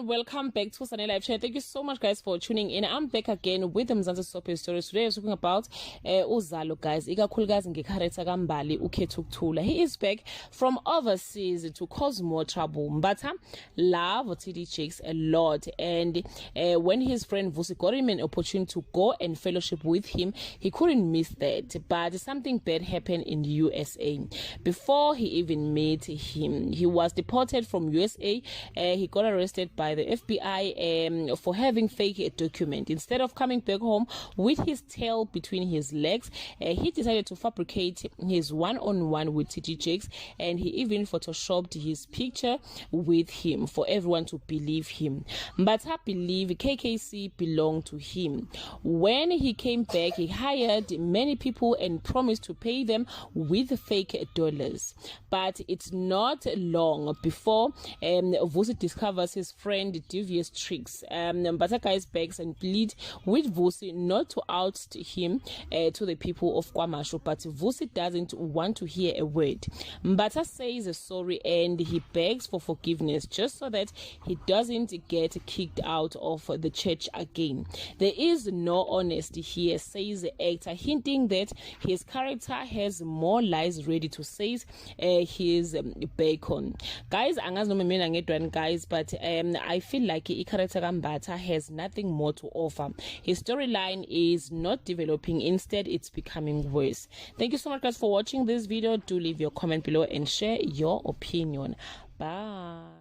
everyone, welcome back to Sunday Live Chat. Thank you so much guys for tuning in. I'm back again with the Mbatha Soapy stories. Today we're talking about Uzalo guys. Ikakhulukazi ngekharetha kaMbali ukhetha ukuthula. He is back from overseas to cause more trouble. Mbatha love TD chicks a lot, and when his friend Vusi got him an opportunity to go and fellowship with him, he couldn't miss that. But something bad happened in the USA. Before he even met him, he was deported from USA. He got arrested by the FBI for having fake document. Instead of coming back home with his tail between his legs, he decided to fabricate his one-on-one with TG Jakes, and he even photoshopped his picture with him for everyone to believe him. But I believe KKC belonged to him. When he came back, he hired many people and promised to pay them with fake dollars. But it's not long before Vusi discovers his friend devious tricks. Mbatha guys begs and plead with Vusi not to oust him to the people of KwaMashu, but Vusi doesn't want to hear a word. Mbatha says sorry and he begs for forgiveness just so that he doesn't get kicked out of the church again. There is no honesty here, says the actor, hinting that his character has more lies ready to say his bacon. Guys, guys, but I feel like character Mbatha has nothing more to offer. His storyline is not developing, instead it's becoming worse. Thank you so much guys for watching this video. Do leave your comment below and share your opinion. Bye.